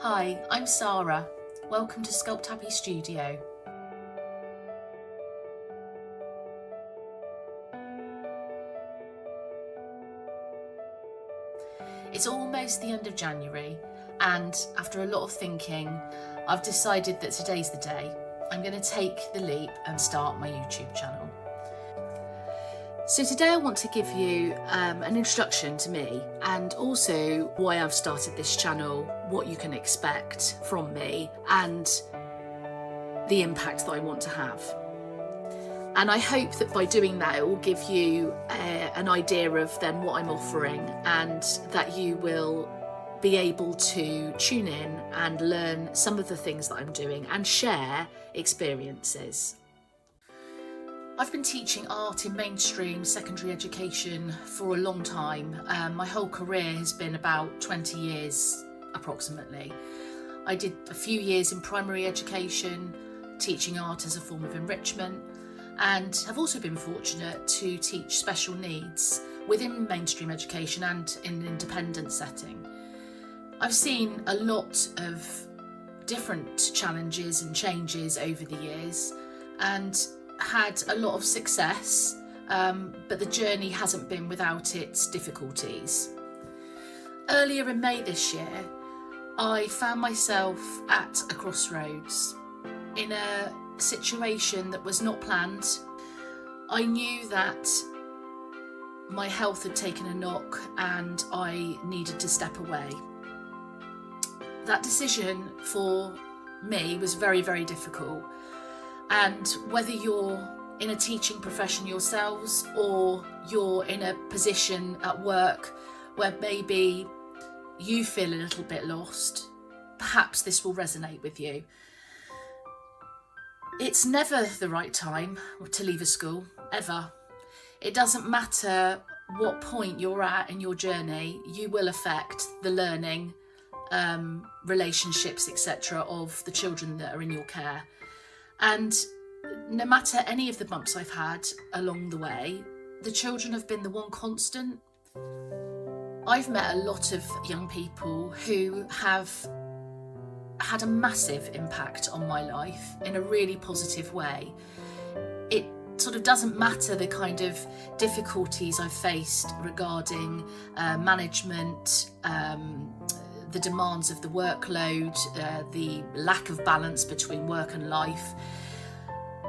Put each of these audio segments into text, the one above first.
Hi, I'm Sarah. Welcome to Sculpt Happy Studio. It's almost the end of January, and after a lot of thinking, I've decided that today's the day. I'm going to take the leap and start my YouTube channel. So today I want to give you an introduction to me and also why I've started this channel, what you can expect from me and the impact that I want to have. And I hope that by doing that it will give you an idea of then what I'm offering and that you will be able to tune in and learn some of the things that I'm doing and share experiences. I've been teaching art in mainstream secondary education for a long time. My whole career has been about 20 years approximately. I did a few years in primary education, teaching art as a form of enrichment, and have also been fortunate to teach special needs within mainstream education and in an independent setting. I've seen a lot of different challenges and changes over the years and had a lot of success, but the journey hasn't been without its difficulties. Earlier in May this year, I found myself at a crossroads in a situation that was not planned. I knew that my health had taken a knock and I needed to step away. That decision for me was very, very difficult. And whether you're in a teaching profession yourselves or you're in a position at work where maybe you feel a little bit lost, perhaps this will resonate with you. It's never the right time to leave a school, ever. It doesn't matter what point you're at in your journey, you will affect the learning, relationships, etc. of the children that are in your care. And no matter any of the bumps I've had along the way, the children have been the one constant. I've met a lot of young people who have had a massive impact on my life in a really positive way. It sort of doesn't matter the kind of difficulties I've faced regarding management, the demands of the workload, the lack of balance between work and life,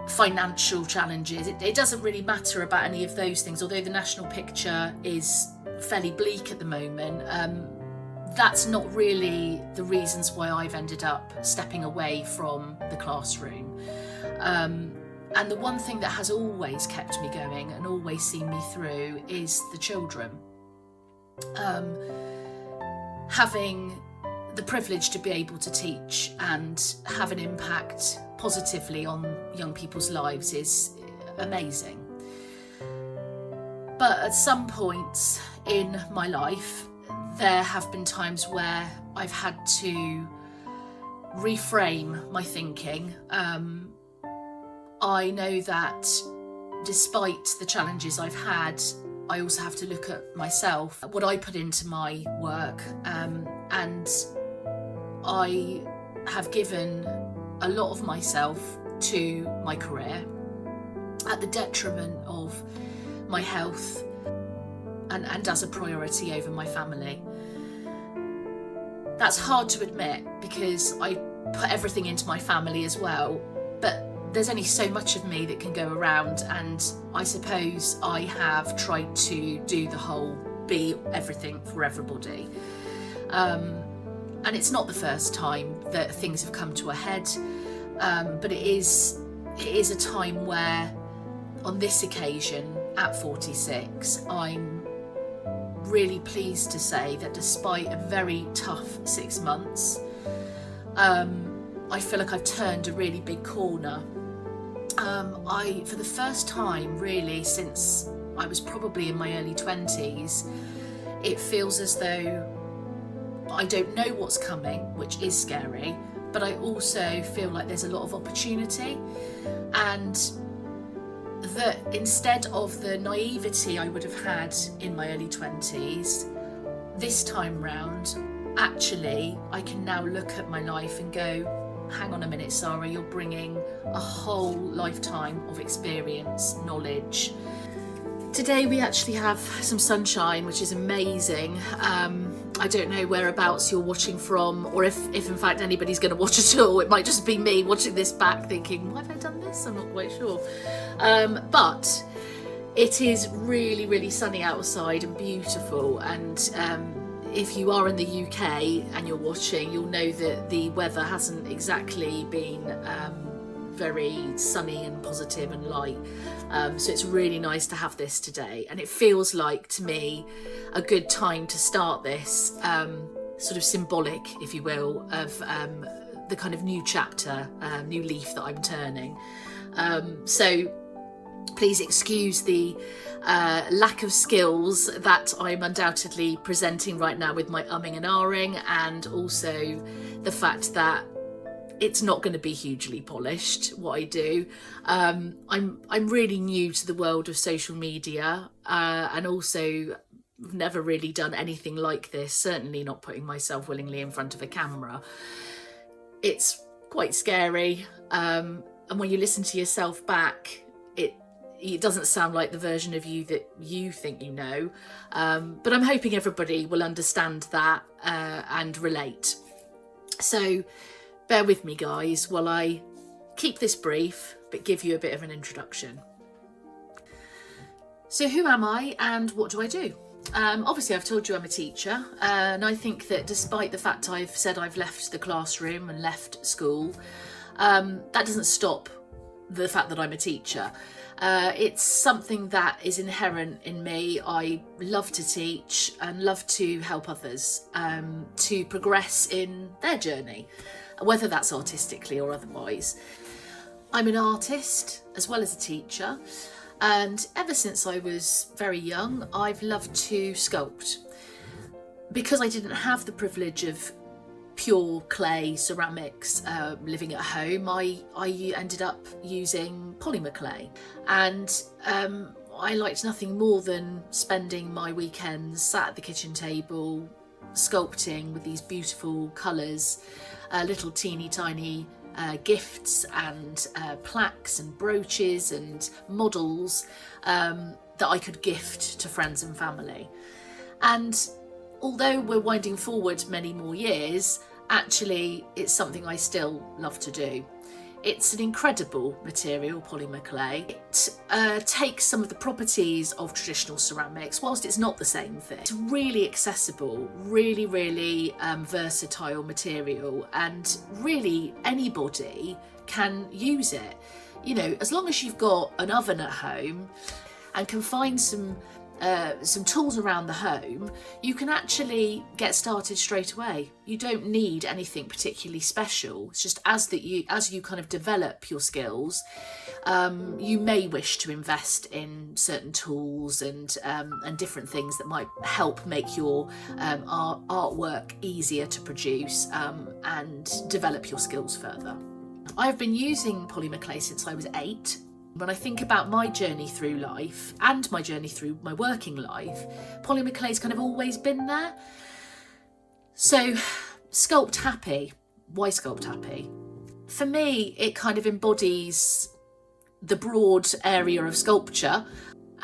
financial challenges. It doesn't really matter about any of those things, although the national picture is fairly bleak at the moment. That's not really the reasons why I've ended up stepping away from the classroom. And the one thing that has always kept me going and always seen me through is the children. Having the privilege to be able to teach and have an impact positively on young people's lives is amazing. But at some points in my life, there have been times where I've had to reframe my thinking. I know that despite the challenges I've had, I also have to look at myself, what I put into my work, and I have given a lot of myself to my career at the detriment of my health and as a priority over my family. That's hard to admit because I put everything into my family as well, but there's only so much of me that can go around, and I suppose I have tried to do the whole be everything for everybody. And it's not the first time that things have come to a head, but it is a time where, on this occasion, at 46, I'm really pleased to say that despite a very tough 6 months, I feel like I've turned a really big corner. For the first time really since I was probably in my early 20s, it feels as though I don't know what's coming, which is scary, but I also feel like there's a lot of opportunity, and that instead of the naivety I would have had in my early 20s, this time round actually I can now look at my life and go, hang on a minute, Sarah, you're bringing a whole lifetime of experience, knowledge. Today we actually have some sunshine, which is amazing. I don't know whereabouts you're watching from, or if in fact anybody's going to watch at all. It might just be me watching this back thinking, why have I done this? I'm not quite sure. But it is really, really sunny outside and beautiful. And if you are in the UK and you're watching, you'll know that the weather hasn't exactly been very sunny and positive and light. So it's really nice to have this today, and it feels like to me a good time to start this sort of symbolic, if you will, of the kind of new chapter, new leaf that I'm turning. So please excuse the lack of skills that I'm undoubtedly presenting right now with my umming and ahhing, and also the fact that it's not going to be hugely polished, what I do. I'm really new to the world of social media, and also I've never really done anything like this, certainly not putting myself willingly in front of a camera. It's quite scary, and when you listen to yourself back, it doesn't sound like the version of you that you think you know, but I'm hoping everybody will understand that and relate. So bear with me, guys, while I keep this brief but give you a bit of an introduction. So who am I and what do I do? Obviously I've told you I'm a teacher, and I think that despite the fact I've said I've left the classroom and left school, that doesn't stop the fact that I'm a teacher. It's something that is inherent in me. I love to teach and love to help others to progress in their journey, whether that's artistically or otherwise. I'm an artist as well as a teacher, and ever since I was very young I've loved to sculpt. Because I didn't have the privilege of pure clay ceramics living at home, I ended up using polymer clay, and I liked nothing more than spending my weekends sat at the kitchen table sculpting with these beautiful colours, little teeny tiny gifts and plaques and brooches and models that I could gift to friends and family. And although we're winding forward many more years, actually it's something I still love to do. It's an incredible material, polymer clay. It takes some of the properties of traditional ceramics, whilst it's not the same thing. It's really accessible, really, really versatile material, and really anybody can use it. You know, as long as you've got an oven at home and can find some tools around the home, you can actually get started straight away. You don't need anything particularly special. It's just as you kind of develop your skills, you may wish to invest in certain tools and different things that might help make your artwork easier to produce and develop your skills further. I've been using polymer clay since I was 8. When I think about my journey through life and my journey through my working life, polymer clay's kind of always been there. So Sculpt Happy. Why Sculpt Happy? For me, it kind of embodies the broad area of sculpture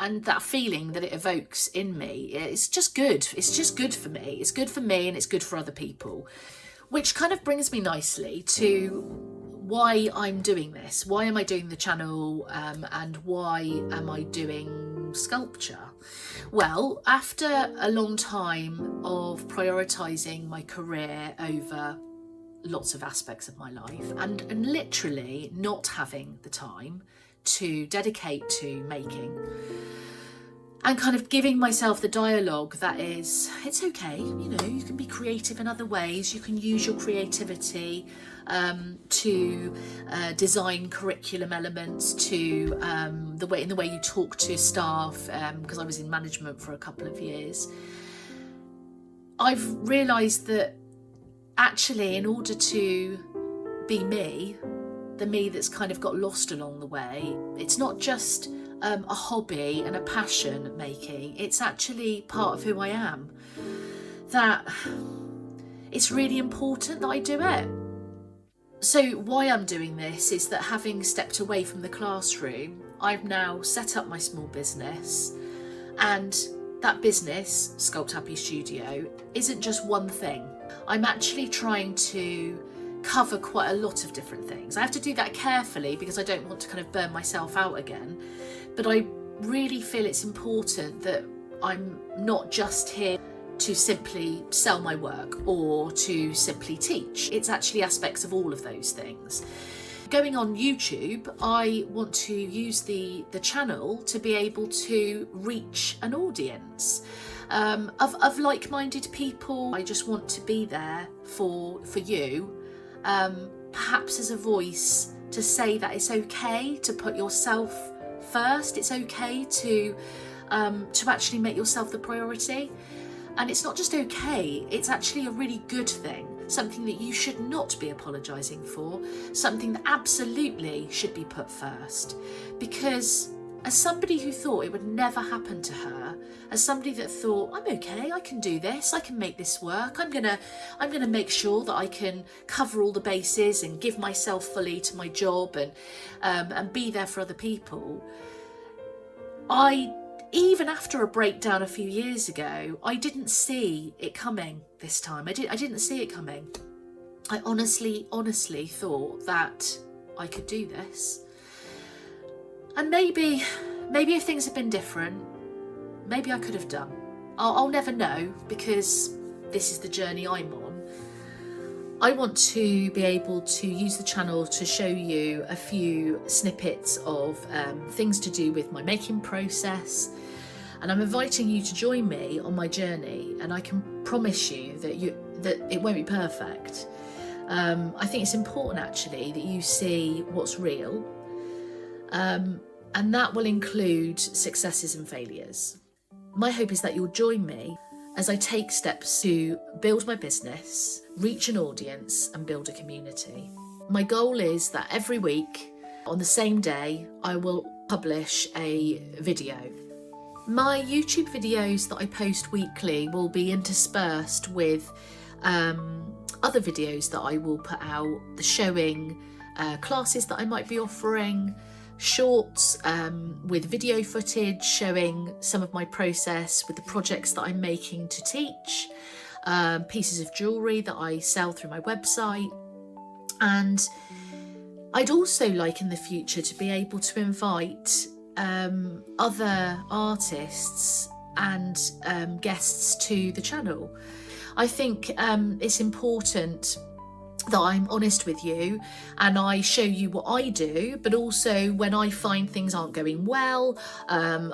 and that feeling that it evokes in me. It's just good. It's just good for me. It's good for me and it's good for other people. Which kind of brings me nicely to why I'm doing this. Why am I doing the channel, and why am I doing sculpture? Well, after a long time of prioritising my career over lots of aspects of my life and literally not having the time to dedicate to making, and kind of giving myself the dialogue that is, it's okay, you know, you can be creative in other ways, you can use your creativity to design curriculum elements, to in the way you talk to staff, because I was in management for a couple of years. I've realised that actually in order to be me, the me that's kind of got lost along the way, it's not just a hobby and a passion making, it's actually part of who I am. That it's really important that I do it. So why I'm doing this is that, having stepped away from the classroom, I've now set up my small business, and that business, Sculpt Happy Studio, isn't just one thing. I'm actually trying to cover quite a lot of different things. I have to do that carefully because I don't want to kind of burn myself out again, but I really feel it's important that I'm not just here to simply sell my work or to simply teach. It's actually aspects of all of those things. Going on YouTube, I want to use the channel to be able to reach an audience of like-minded people. I just want to be there for you, perhaps as a voice to say that it's okay to put yourself first. It's okay to actually make yourself the priority. And it's not just okay, it's actually a really good thing, something that you should not be apologising for, something that absolutely should be put first. Because as somebody who thought it would never happen to her, as somebody that thought, I'm okay, I can do this, I can make this work, I'm gonna make sure that I can cover all the bases and give myself fully to my job and be there for other people. Even after a breakdown a few years ago, I didn't see it coming this time. I didn't see it coming. I honestly thought that I could do this. And maybe if things had been different, maybe I could have done. I'll never know, because this is the journey I'm on. I want to be able to use the channel to show you a few snippets of things to do with my making process. And I'm inviting you to join me on my journey, and I can promise you that it won't be perfect. I think it's important actually that you see what's real, and that will include successes and failures. My hope is that you'll join me as I take steps to build my business, reach an audience, and build a community. My goal is that every week, on the same day, I will publish a video. My YouTube videos that I post weekly will be interspersed with other videos that I will put out, showing classes that I might be offering, shorts with video footage showing some of my process with the projects that I'm making to teach, pieces of jewellery that I sell through my website. And I'd also like in the future to be able to invite other artists and guests to the channel. I think it's important that I'm honest with you and I show you what I do, but also when I find things aren't going well,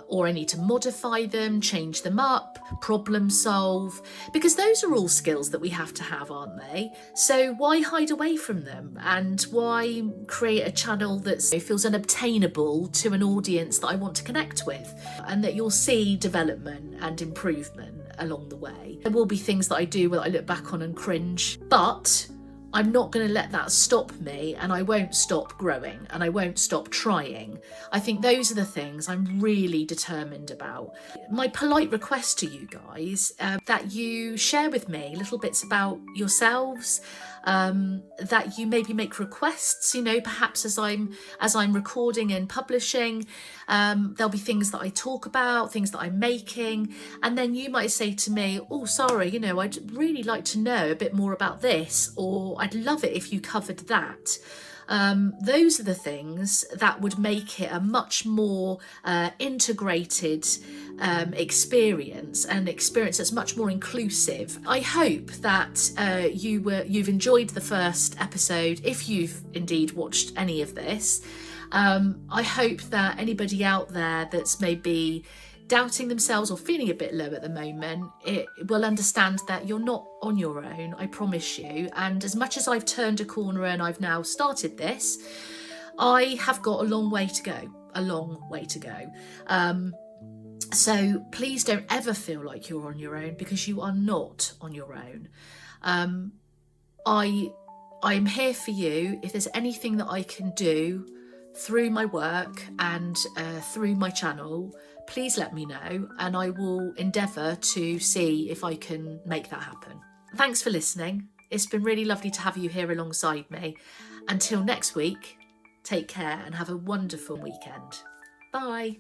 or I need to modify them, change them up, problem solve, because those are all skills that we have to have, aren't they? So why hide away from them, and why create a channel that feels unobtainable to an audience that I want to connect with, and that you'll see development and improvement along the way. There will be things that I do that I look back on and cringe, but I'm not going to let that stop me, and I won't stop growing, and I won't stop trying. I think those are the things I'm really determined about. My polite request to you guys, that you share with me little bits about yourselves, that you maybe make requests, perhaps as I'm recording and publishing, there'll be things that I talk about, things that I'm making, and then you might say to me, oh, sorry, I'd really like to know a bit more about this, or I'd love it if you covered that. Those are the things that would make it a much more integrated experience, and experience that's much more inclusive. I hope that you've enjoyed the first episode, if you've indeed watched any of this. I hope that anybody out there that's maybe doubting themselves or feeling a bit low at the moment, it will understand that you're not on your own, I promise you. And as much as I've turned a corner and I've now started this, I have got a long way to go, so please don't ever feel like you're on your own, because you are not on your own. I'm here for you. If there's anything that I can do through my work and through my channel, please let me know, and I will endeavour to see if I can make that happen. Thanks for listening. It's been really lovely to have you here alongside me. Until next week, take care and have a wonderful weekend. Bye.